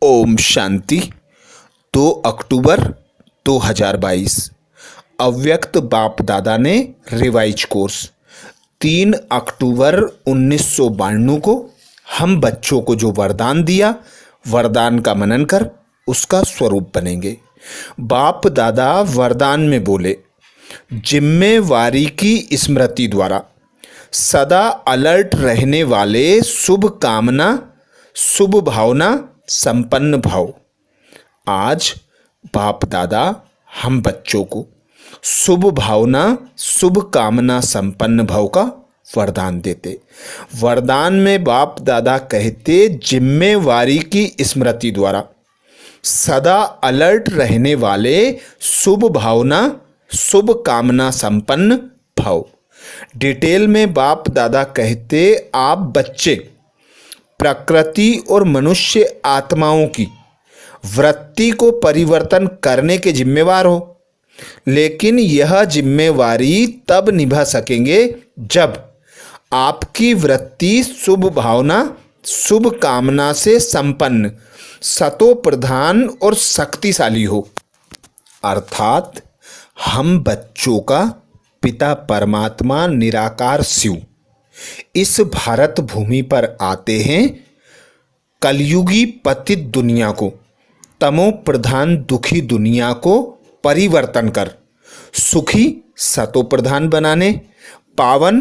ओम शांति। 2 अक्टूबर 2022 अव्यक्त बाप दादा ने रिवाइज कोर्स 3 अक्टूबर 1992 को हम बच्चों को जो वरदान दिया, वरदान का मनन कर उसका स्वरूप बनेंगे। बाप दादा वरदान में बोले, जिम्मेवारी की स्मृति द्वारा सदा अलर्ट रहने वाले शुभ कामना शुभ भावना संपन्न भाव। आज बाप दादा हम बच्चों को शुभ भावना शुभ कामना संपन्न भाव का वरदान देते। वरदान में बाप दादा कहते, जिम्मेवारी की स्मृति द्वारा सदा अलर्ट रहने वाले शुभ भावना शुभ कामना संपन्न भाव। डिटेल में बाप दादा कहते, आप बच्चे प्रकृति और मनुष्य आत्माओं की वृत्ति को परिवर्तन करने के जिम्मेवार हो, लेकिन यह जिम्मेवारी तब निभा सकेंगे जब आपकी वृत्ति शुभ भावना शुभ कामना से संपन्न सतो प्रधान और शक्तिशाली हो। अर्थात हम बच्चों का पिता परमात्मा निराकार शिव इस भारत भूमि पर आते हैं, कलयुगी पतित दुनिया को, तमो प्रधान दुखी दुनिया को परिवर्तन कर सुखी सतो प्रधान बनाने, पावन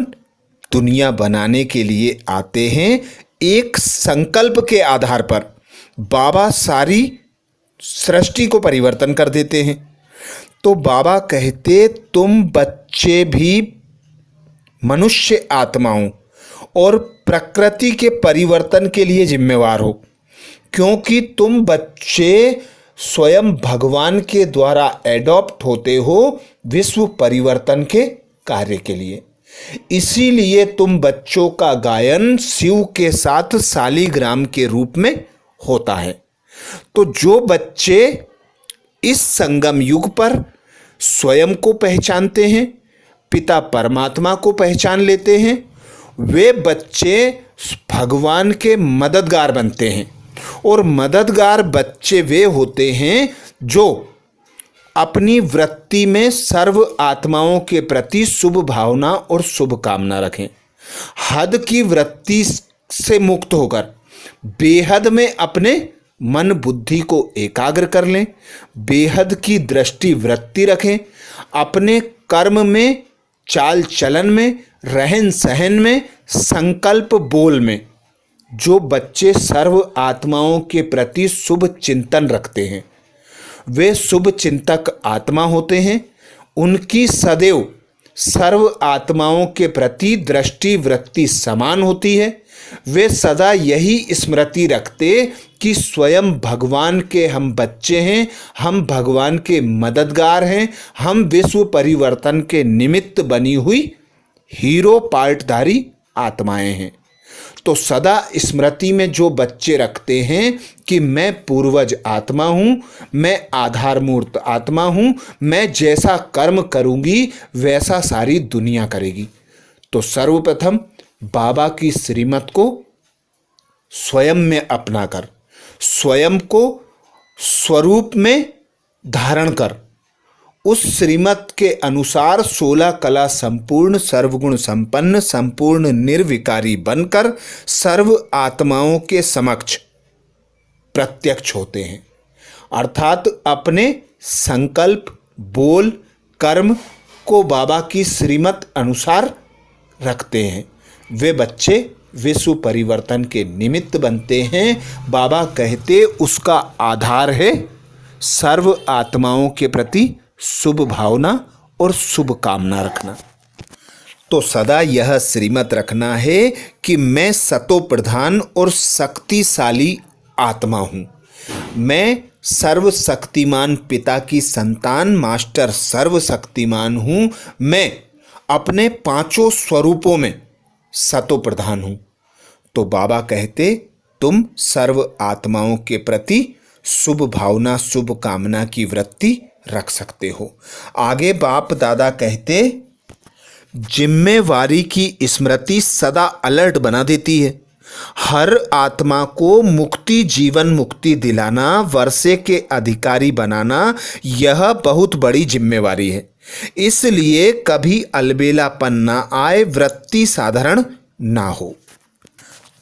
दुनिया बनाने के लिए आते हैं। एक संकल्प के आधार पर बाबा सारी सृष्टि को परिवर्तन कर देते हैं। तो बाबा कहते, तुम बच्चे भी मनुष्य आत्माओं और प्रकृति के परिवर्तन के लिए जिम्मेवार हो, क्योंकि तुम बच्चे स्वयं भगवान के द्वारा एडॉप्ट होते हो विश्व परिवर्तन के कार्य के लिए। इसीलिए तुम बच्चों का गायन शिव के साथ शालिग्राम के रूप में होता है। तो जो बच्चे इस संगम युग पर स्वयं को पहचानते हैं, पिता परमात्मा को पहचान लेते हैं, वे बच्चे भगवान के मददगार बनते हैं। और मददगार बच्चे वे होते हैं जो अपनी वृत्ति में सर्व आत्माओं के प्रति शुभ भावना और शुभ कामना रखें। हद की वृत्ति से मुक्त होकर बेहद में अपने मन बुद्धि को एकाग्र कर लें, बेहद की दृष्टि वृत्ति रखें, अपने कर्म में चाल चलन में रहन सहन में संकल्प बोल में। जो बच्चे सर्व आत्माओं के प्रति शुभ चिंतन रखते हैं वे शुभ चिंतक आत्मा होते हैं। उनकी सदैव सर्व आत्माओं के प्रति दृष्टि वृत्ति समान होती है। वे सदा यही स्मृति रखते कि स्वयं भगवान के हम बच्चे हैं, हम भगवान के मददगार हैं, हम विश्व परिवर्तन के निमित्त बनी हुई हीरो पार्टधारी आत्माएं हैं। तो सदा स्मृति में जो बच्चे रखते हैं कि मैं पूर्वज आत्मा हूँ, मैं आधार मूर्त आत्मा हूँ, मैं जैसा कर्म करूँगी वैसा सारी दुनिया करेगी। तो सर्वप्रथम बाबा की श्रीमत को स्वयं में अपनाकर स्वयं को स्वरूप में धारण कर उस श्रीमत के अनुसार 16 कला संपूर्ण सर्वगुण संपन्न संपूर्ण निर्विकारी बनकर सर्व आत्माओं के समक्ष प्रत्यक्ष होते हैं। अर्थात अपने संकल्प बोल कर्म को बाबा की श्रीमत अनुसार रखते हैं। वे बच्चे विश्व परिवर्तन के निमित्त बनते हैं। बाबा कहते उसका आधार है सर्व आत्माओं के प्रति शुभ भावना और शुभ कामना रखना। तो सदा यह श्रीमत रखना है कि मैं सतो प्रधान और शक्तिशाली आत्मा हूँ। मैं सर्वशक्तिमान पिता की संतान मास्टर सर्वशक्तिमान हूँ। मैं अपने पांचों स्वरूपों में सतो प्रधान हूँ। तो बाबा कहते, तुम सर्व आत्माओं के प्रति शुभ भावना शुभ कामना की वृत्ति रख सकते हो। आगे बाप दादा कहते, जिम्मेवारी की स्मृति सदा अलर्ट बना देती है। हर आत्मा को मुक्ति जीवन मुक्ति दिलाना, वर्षे के अधिकारी बनाना, यह बहुत बड़ी जिम्मेवारी है। इसलिए कभी अलबेलापन ना आए, वृत्ति साधारण ना हो।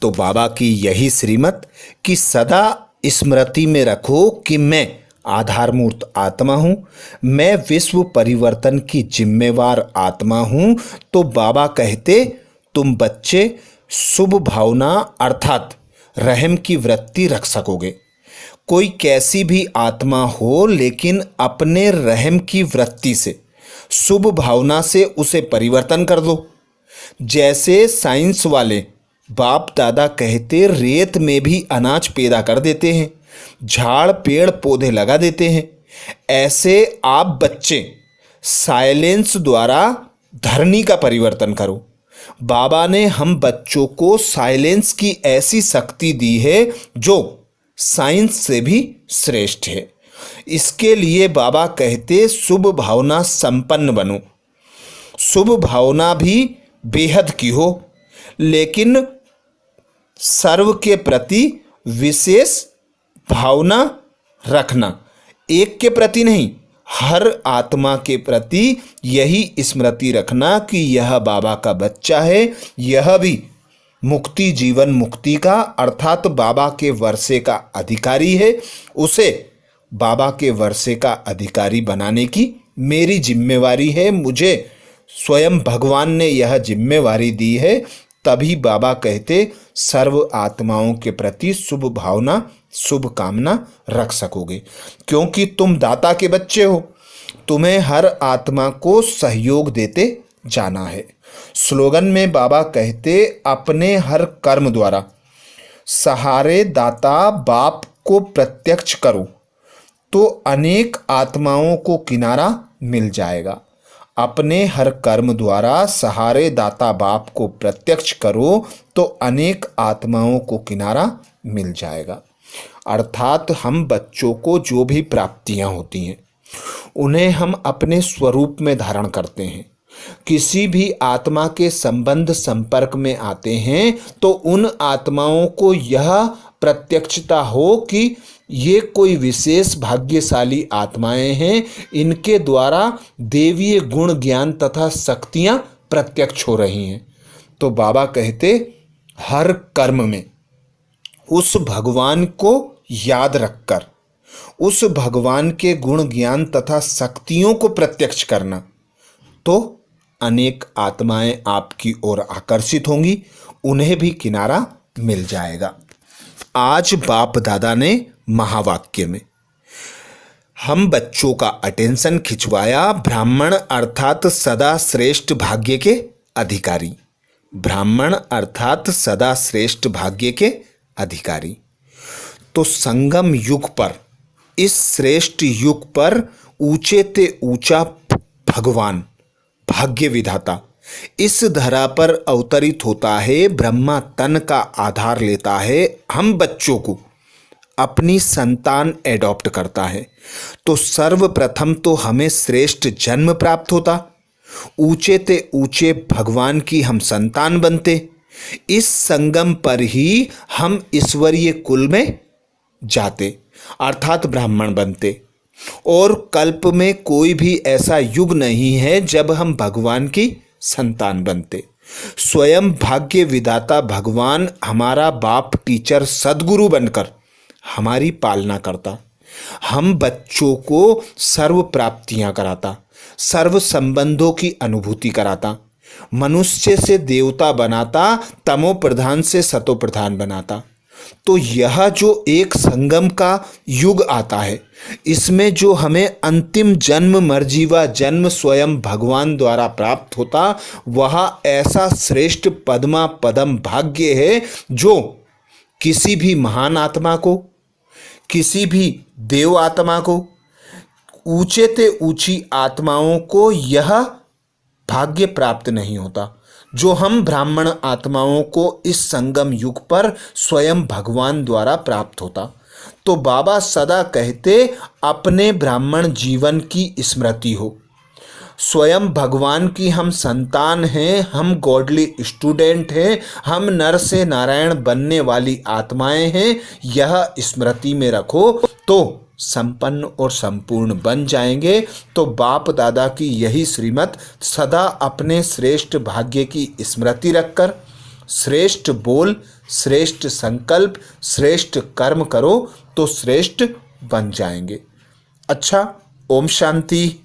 तो बाबा की यही श्रीमत कि सदा स्मृति में रखो कि मैं आधारमूर्त आत्मा हूँ, मैं विश्व परिवर्तन की जिम्मेवार आत्मा हूँ। तो बाबा कहते, तुम बच्चे शुभ भावना अर्थात रहम की वृत्ति रख सकोगे। कोई कैसी भी आत्मा हो, लेकिन अपने रहम की वृत्ति से, शुभ भावना से उसे परिवर्तन कर दो। जैसे साइंस वाले बाप दादा कहते, रेत में भी अनाज पैदा कर देते हैं, झाड़ पेड़ पौधे लगा देते हैं, ऐसे आप बच्चे साइलेंस द्वारा धरनी का परिवर्तन करो। बाबा ने हम बच्चों को साइलेंस की ऐसी शक्ति दी है जो साइंस से भी श्रेष्ठ है। इसके लिए बाबा कहते, शुभ भावना संपन्न बनो। शुभ भावना भी बेहद की हो, लेकिन सर्व के प्रति विशेष भावना रखना, एक के प्रति नहीं, हर आत्मा के प्रति यही स्मृति रखना कि यह बाबा का बच्चा है, यह भी मुक्ति जीवन मुक्ति का अर्थात बाबा के वर्षे का अधिकारी है। उसे बाबा के वर्षे का अधिकारी बनाने की मेरी जिम्मेवारी है, मुझे स्वयं भगवान ने यह जिम्मेवारी दी है। तभी बाबा कहते, सर्व आत्माओं के प्रति शुभ भावना शुभ कामना रख सकोगे, क्योंकि तुम दाता के बच्चे हो। तुम्हें हर आत्मा को सहयोग देते जाना है। स्लोगन में बाबा कहते, अपने हर कर्म द्वारा सहारे दाता बाप को प्रत्यक्ष करो तो अनेक आत्माओं को किनारा मिल जाएगा। अपने हर कर्म द्वारा सहारे दाता बाप को प्रत्यक्ष करो तो अनेक आत्माओं को किनारा मिल जाएगा। अर्थात हम बच्चों को जो भी प्राप्तियां होती हैं उन्हें हम अपने स्वरूप में धारण करते हैं। किसी भी आत्मा के संबंध संपर्क में आते हैं तो उन आत्माओं को यह प्रत्यक्षता हो कि ये कोई विशेष भाग्यशाली आत्माएं हैं, इनके द्वारा देवीय गुण ज्ञान तथा शक्तियां प्रत्यक्ष हो रही हैं। तो बाबा कहते, हर कर्म में उस भगवान को याद रखकर उस भगवान के गुण ज्ञान तथा शक्तियों को प्रत्यक्ष करना, तो अनेक आत्माएं आपकी ओर आकर्षित होंगी, उन्हें भी किनारा मिल जाएगा। आज बाप दादा ने महावाक्य में हम बच्चों का अटेंशन खिंचवाया। ब्राह्मण अर्थात सदा श्रेष्ठ भाग्य के अधिकारी। ब्राह्मण अर्थात सदा श्रेष्ठ भाग्य के अधिकारी। तो संगम युग पर, इस श्रेष्ठ युग पर ऊंचे ते ऊंचा भगवान भाग्य विधाता इस धरा पर अवतरित होता है। ब्रह्मा तन का आधार लेता है, हम बच्चों को अपनी संतान एडॉप्ट करता है। तो सर्वप्रथम तो हमें श्रेष्ठ जन्म प्राप्त होता, ऊंचे ते ऊंचे भगवान की हम संतान बनते। इस संगम पर ही हम ईश्वरीय कुल में जाते अर्थात ब्राह्मण बनते। और कल्प में कोई भी ऐसा युग नहीं है जब हम भगवान की संतान बनते। स्वयं भाग्य विधाता भगवान हमारा बाप टीचर सद्गुरु बनकर हमारी पालना करता, हम बच्चों को सर्व प्राप्तियां कराता, सर्व संबंधों की अनुभूति कराता, मनुष्य से देवता बनाता, तमो प्रधान से सतो प्रधान बनाता। तो यह जो एक संगम का युग आता है, इसमें जो हमें अंतिम जन्म मर्जीवा जन्म स्वयं भगवान द्वारा प्राप्त होता, वह ऐसा श्रेष्ठ पद्मा पदम भाग्य है जो किसी भी महान आत्मा को, किसी भी देव आत्मा को, ऊंचे ते ऊंची आत्माओं को यह भाग्य प्राप्त नहीं होता, जो हम ब्राह्मण आत्माओं को इस संगम युग पर स्वयं भगवान द्वारा प्राप्त होता। तो बाबा सदा कहते, अपने ब्राह्मण जीवन की स्मृति हो, स्वयं भगवान की हम संतान हैं, हम गॉडली स्टूडेंट हैं, हम नर से नारायण बनने वाली आत्माएं हैं। यह स्मृति में रखो तो संपन्न और संपूर्ण बन जाएंगे। तो बाप दादा की यही श्रीमत सदा अपने श्रेष्ठ भाग्य की स्मृति रखकर श्रेष्ठ बोल, श्रेष्ठ संकल्प, श्रेष्ठ कर्म करो तो श्रेष्ठ बन जाएंगे। अच्छा, ओम शांति।